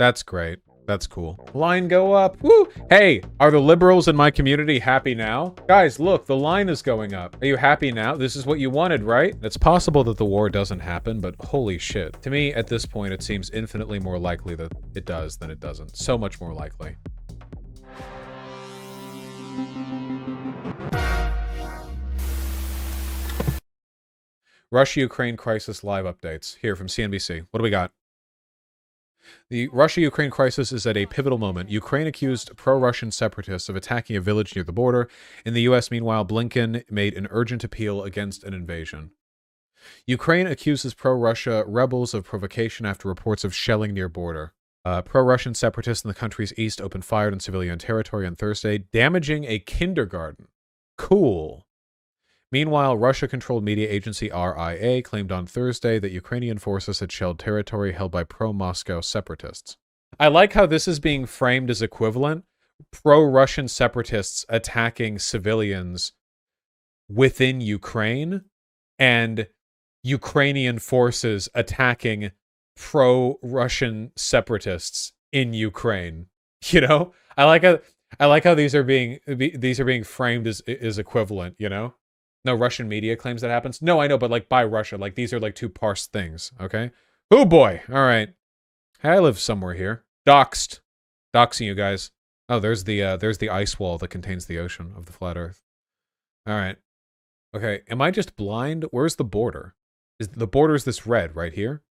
That's great. That's cool. Line go up. Woo! Hey, are the liberals in my community happy now? Guys, look, the line is going up. Are you happy now? This is what you wanted, right? It's possible that the war doesn't happen, but holy shit. To me, at this point, it seems infinitely more likely that it does than it doesn't. So much more likely. Russia-Ukraine crisis live updates. Here from CNBC. What do we got? The Russia-Ukraine crisis is at a pivotal moment. Ukraine accused pro-Russian separatists of attacking a village near the border. In the U.S., meanwhile, Blinken made an urgent appeal against an invasion. Ukraine accuses pro-Russia rebels of provocation after reports of shelling near border. Pro-Russian separatists in the country's east opened fire on civilian territory on Thursday, damaging a kindergarten. Cool. Meanwhile, Russia-controlled media agency RIA claimed on Thursday that Ukrainian forces had shelled territory held by pro-Moscow separatists. I like how this is being framed as equivalent. Pro-Russian separatists attacking civilians within Ukraine and Ukrainian forces attacking pro-Russian separatists in Ukraine. You know? I like how these are being framed as equivalent, you know? No, Russian media claims that happens. No, I know, but like by Russia. Like these are like two parsed things, okay? Oh boy. All right. Hey, I live somewhere here. Doxed. Doxing you guys. Oh, there's the ice wall that contains the ocean of the flat earth. All right. Okay, am I just blind? Where's the border? Is the border is this red right here?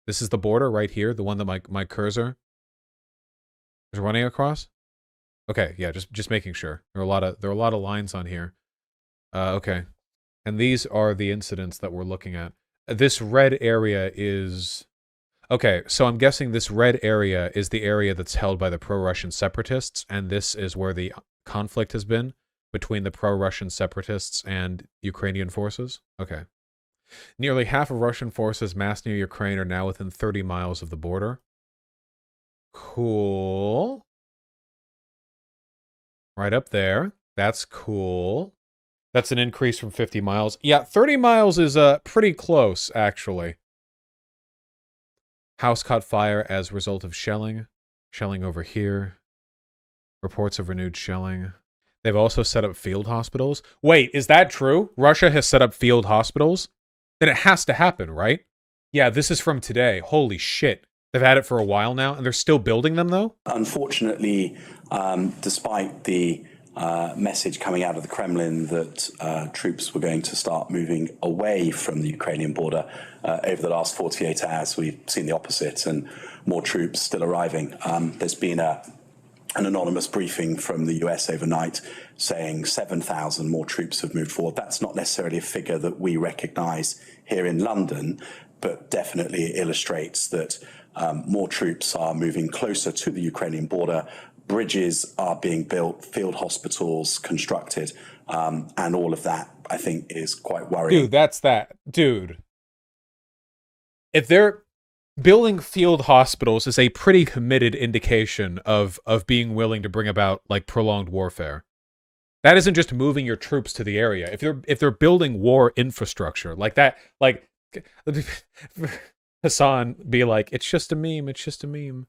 This is the border right here, the one that my cursor is running across? Okay, yeah, just making sure. There are a lot of lines on here. Okay. And these are the incidents that we're looking at. This red area is... Okay, so I'm guessing this red area is the area that's held by the pro-Russian separatists, and this is where the conflict has been between the pro-Russian separatists and Ukrainian forces? Okay. Nearly half of Russian forces massed near Ukraine are now within 30 miles of the border. Cool. Right up there. That's cool. That's an increase from 50 miles. Yeah, 30 miles is pretty close, actually. House caught fire as a result of shelling. Shelling over here. Reports of renewed shelling. They've also set up field hospitals. Wait, is that true? Russia has set up field hospitals? Then it has to happen, right? Yeah, this is from today. Holy shit. They've had it for a while now, and they're still building them, though? Unfortunately, despite the message coming out of the Kremlin that troops were going to start moving away from the Ukrainian border. Over the last 48 hours, we've seen the opposite and more troops still arriving. There's been an anonymous briefing from the US overnight saying 7,000 more troops have moved forward. That's not necessarily a figure that we recognize here in London, but definitely illustrates that more troops are moving closer to the Ukrainian border. Bridges are being built, field hospitals constructed, and all of that, I think, is quite worrying. Dude, that's that. Dude. If they're building field hospitals is a pretty committed indication of being willing to bring about, like, prolonged warfare. That isn't just moving your troops to the area. If they're building war infrastructure, like that, like, Hassan be like, it's just a meme, it's just a meme.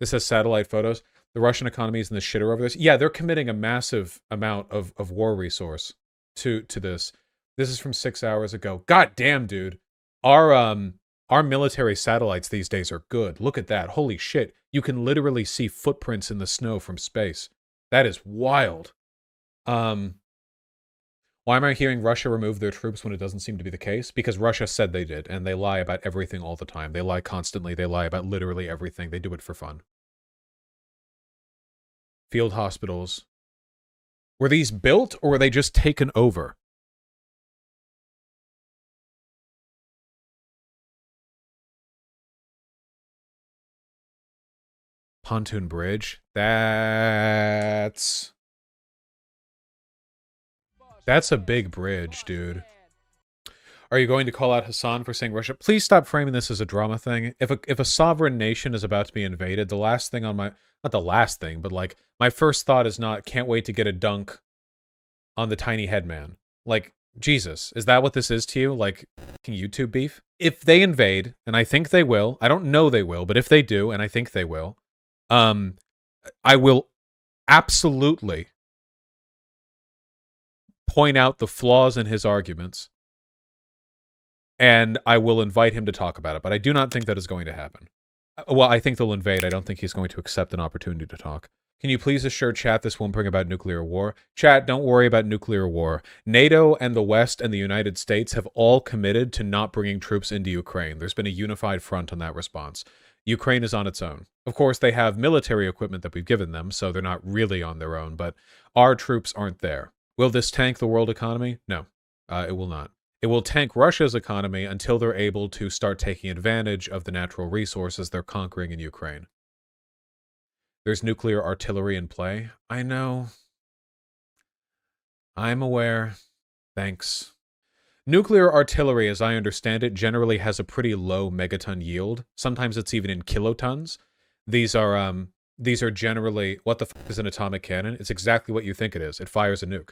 This has satellite photos. The Russian economy is in the shitter over this. Yeah, they're committing a massive amount of war resource to this. This is from 6 hours ago. God damn, dude. Our military satellites these days are good. Look at that. Holy shit. You can literally see footprints in the snow from space. That is wild. Why am I hearing Russia remove their troops when it doesn't seem to be the case? Because Russia said they did, and they lie about everything all the time. They lie constantly. They lie about literally everything. They do it for fun. Field hospitals. Were these built, or were they just taken over? Pontoon bridge. That's a big bridge, dude. Are you going to call out Hassan for saying Russia? Please stop framing this as a drama thing. If a sovereign nation is about to be invaded, the last thing on my... Not the last thing, but like, my first thought is not, can't wait to get a dunk on the tiny head man. Like, Jesus, is that what this is to you? Like, YouTube beef? If they invade, and I think they will, I don't know they will, but if they do, and I think they will, I will absolutely point out the flaws in his arguments, and I will invite him to talk about it. But I do not think that is going to happen. Well, I think they'll invade. I don't think he's going to accept an opportunity to talk. Can you please assure chat this won't bring about nuclear war? Chat, don't worry about nuclear war. NATO and the West and the United States have all committed to not bringing troops into Ukraine. There's been a unified front on that response. Ukraine is on its own. Of course, they have military equipment that we've given them, so they're not really on their own, but our troops aren't there. Will this tank the world economy? No, it will not. It will tank Russia's economy until they're able to start taking advantage of the natural resources they're conquering in Ukraine. There's nuclear artillery in play. I know. I'm aware. Thanks. Nuclear artillery, as I understand it, generally has a pretty low megaton yield. Sometimes it's even in kilotons. These are generally... What the fuck is an atomic cannon? It's exactly what you think it is. It fires a nuke.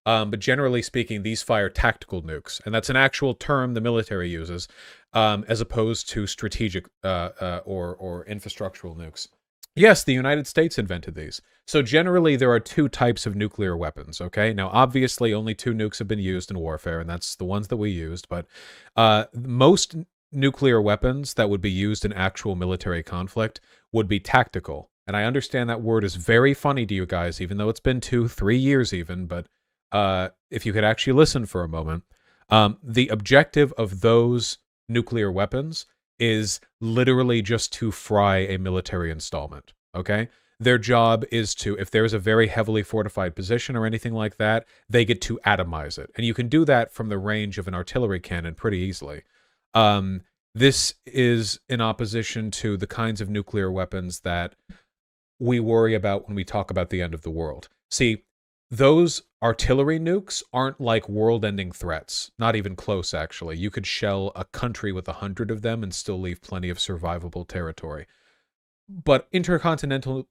But generally speaking, these fire tactical nukes. And that's an actual term the military uses, as opposed to strategic or infrastructural nukes. Yes, the United States invented these. So generally, there are two types of nuclear weapons, okay? Now, obviously, only two nukes have been used in warfare, and that's the ones that we used. But most nuclear weapons that would be used in actual military conflict would be tactical. And I understand that word is very funny to you guys, even though it's been 2-3 years even. But if you could actually listen for a moment, the objective of those nuclear weapons is literally just to fry a military installment, okay? Their job is to, if there's a very heavily fortified position or anything like that, they get to atomize it. And you can do that from the range of an artillery cannon pretty easily. This is in opposition to the kinds of nuclear weapons that we worry about when we talk about the end of the world. See, those artillery nukes aren't like world-ending threats. Not even close, actually. You could shell a country with 100 of them and still leave plenty of survivable territory. But intercontinental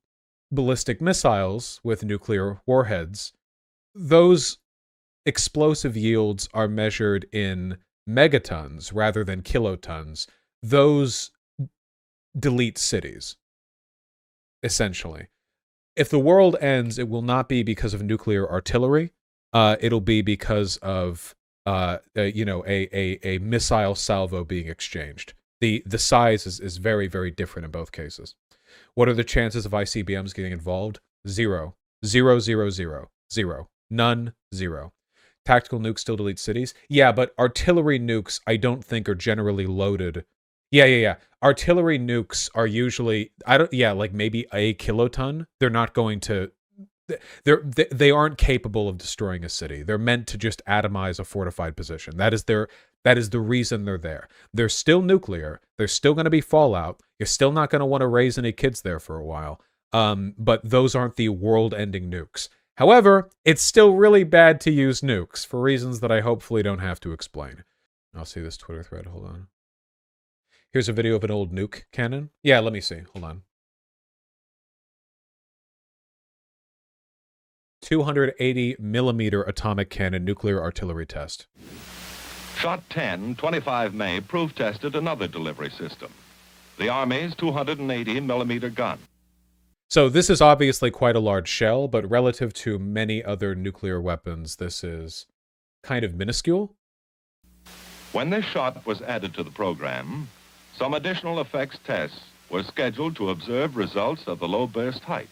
ballistic missiles with nuclear warheads, those explosive yields are measured in megatons rather than kilotons. Those delete cities, essentially. If the world ends, it will not be because of nuclear artillery. It'll be because of a missile salvo being exchanged. The size is very, very different in both cases. What are the chances of ICBMs getting involved? 0. 0, 0, 0. 0. None. 0. Tactical nukes still delete cities? Yeah, but artillery nukes I don't think are generally loaded. Yeah. Artillery nukes are usually, like maybe a kiloton. They're not going to, they aren't capable of destroying a city. They're meant to just atomize a fortified position. That is the reason they're there. They're still nuclear. There's still going to be fallout. You're still not going to want to raise any kids there for a while. But those aren't the world-ending nukes. However, it's still really bad to use nukes for reasons that I hopefully don't have to explain. I'll see this Twitter thread. Hold on. Here's a video of an old nuke cannon. Yeah, let me see. Hold on. 280 millimeter atomic cannon nuclear artillery test. Shot 10, 25 May, proof tested another delivery system. The Army's 280 millimeter gun. So this is obviously quite a large shell, but relative to many other nuclear weapons, this is kind of minuscule. When this shot was added to the program, some additional effects tests were scheduled to observe results of the low burst height,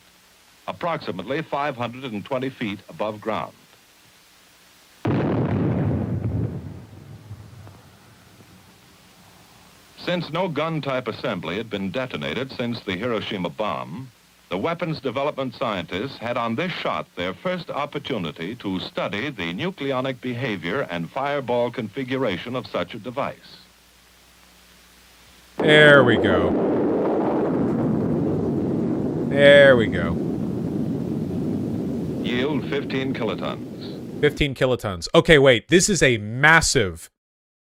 approximately 520 feet above ground. Since no gun-type assembly had been detonated since the Hiroshima bomb, the weapons development scientists had on this shot their first opportunity to study the nucleonic behavior and fireball configuration of such a device. There we go. There we go. Yield 15 kilotons. 15 kilotons. Okay, wait. This is a massive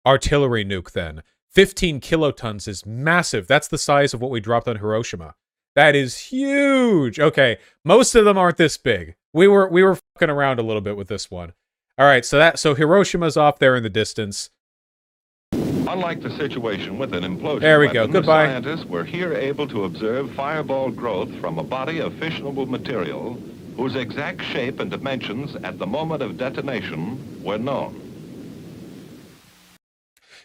artillery nuke then. 15 kilotons is massive. That's the size of what we dropped on Hiroshima. That is huge. Okay, most of them aren't this big. We were fucking around a little bit with this one. All right, so Hiroshima's off there in the distance. Unlike the situation with an implosion There we weapon, go. Goodbye. the scientists were here able to observe fireball growth from a body of fissionable material whose exact shape and dimensions at the moment of detonation were known.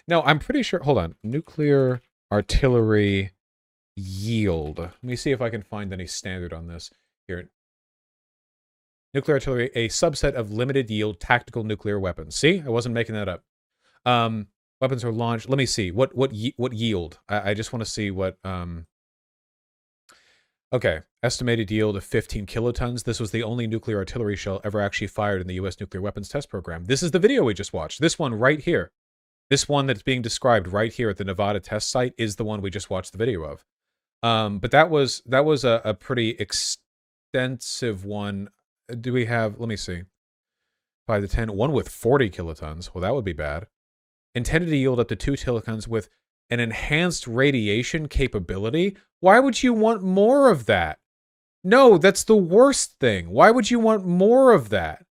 No, I'm pretty sure. Hold on. Nuclear artillery yield. Let me see if I can find any standard on this. Here. Nuclear artillery, a subset of limited yield tactical nuclear weapons. See? I wasn't making that up. Weapons are launched. Let me see. What yield? I just want to see what... Okay. Estimated yield of 15 kilotons. This was the only nuclear artillery shell ever actually fired in the U.S. nuclear weapons test program. This is the video we just watched. This one right here. This one that's being described right here at the Nevada test site is the one we just watched the video of. But that was a pretty extensive one. Do we have, let me see. 5 to 10, one with 40 kilotons. Well, that would be bad. Intended to yield up to 2 kilotons with an enhanced radiation capability. Why would you want more of that? No, that's the worst thing. Why would you want more of that?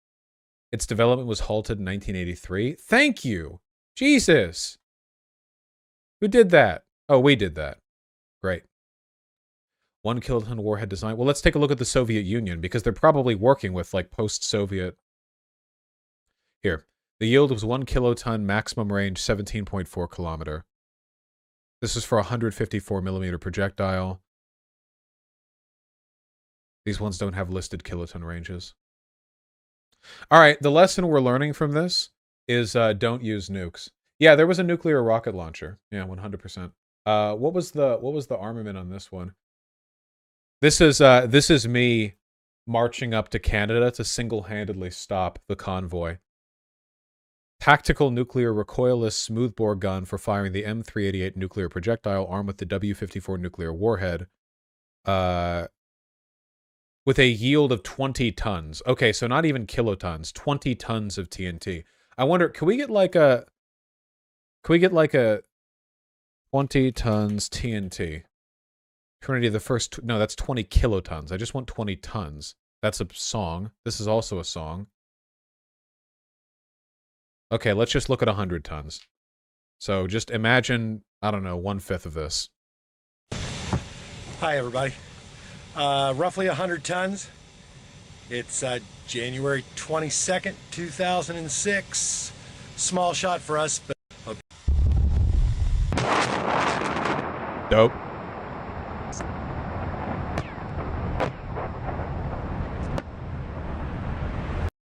Its development was halted in 1983. Thank you. Jesus. Who did that? Oh, we did that. Great. 1 kiloton warhead design. Well, let's take a look at the Soviet Union, because they're probably working with, like, post-Soviet. Here. The yield was 1 kiloton, maximum range 17.4 kilometer. This is for a 154 millimeter projectile. These ones don't have listed kiloton ranges. All right, the lesson we're learning from this is don't use nukes. Yeah, there was a nuclear rocket launcher. Yeah, 100%. What was the armament on this one? This is me marching up to Canada to single-handedly stop the convoy. Tactical nuclear recoilless smoothbore gun for firing the M388 nuclear projectile armed with the W54 nuclear warhead. With a yield of 20 tons. Okay, so not even kilotons. 20 tons of TNT. I wonder, can we get like a 20 tons TNT? Trinity the first, no, that's 20 kilotons. I just want 20 tons. That's a song. This is also a song. Okay, let's just look at 100 tons. So just imagine, I don't know, 1/5 of this. Hi, everybody. Roughly 100 tons. It's January 22nd, 2006. Small shot for us, but... Dope.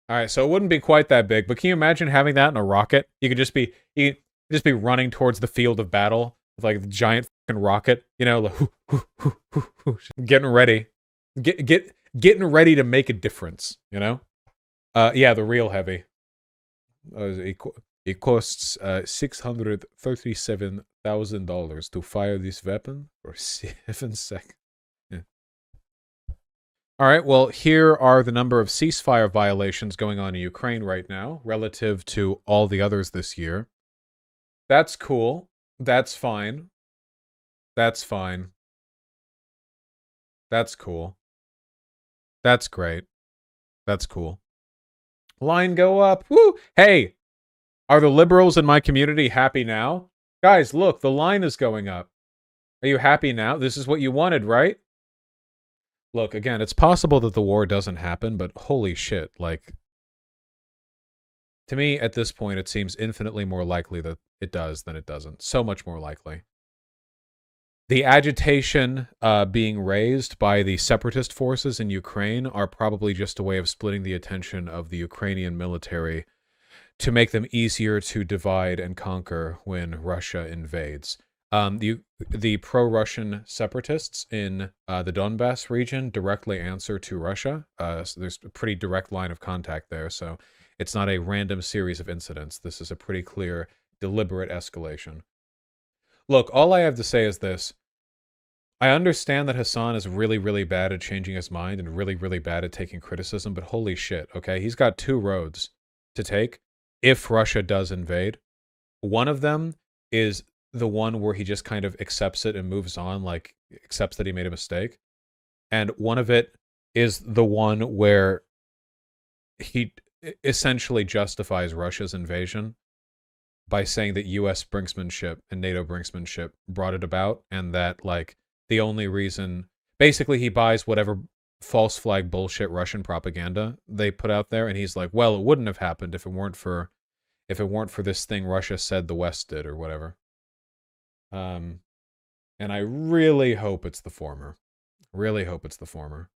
All right, so it wouldn't be quite that big, but can you imagine having that in a rocket? You could just be running towards the field of battle with like the giant fucking rocket, you know, like, getting ready, getting ready to make a difference, you know? Yeah, the real heavy. It costs $637,000 to fire this weapon for 7 seconds. All right, well, here are the number of ceasefire violations going on in Ukraine right now relative to all the others this year. That's cool. That's fine. That's fine. That's cool. That's great. That's cool. Line go up. Woo! Hey, are the liberals in my community happy now? Guys, look, the line is going up. Are you happy now? This is what you wanted, right? Look, again, it's possible that the war doesn't happen, but holy shit, like... To me, at this point, it seems infinitely more likely that it does than it doesn't. So much more likely. The agitation being raised by the separatist forces in Ukraine are probably just a way of splitting the attention of the Ukrainian military to make them easier to divide and conquer when Russia invades. The pro-Russian separatists in the Donbass region directly answer to Russia. So there's a pretty direct line of contact there, so it's not a random series of incidents. This is a pretty clear, deliberate escalation. Look, all I have to say is this. I understand that Hassan is really, really bad at changing his mind and really, really bad at taking criticism, but holy shit, okay? He's got 2 roads to take if Russia does invade. One of them is the one where he just kind of accepts it and moves on, like accepts that he made a mistake. And one of it is the one where he essentially justifies Russia's invasion by saying that U.S. brinksmanship and NATO brinksmanship brought it about, and that, like, the only reason... Basically, he buys whatever false flag bullshit Russian propaganda they put out there, and he's like, well, it wouldn't have happened if it weren't for this thing Russia said the West did, or whatever. And I really hope it's the former. Really hope it's the former.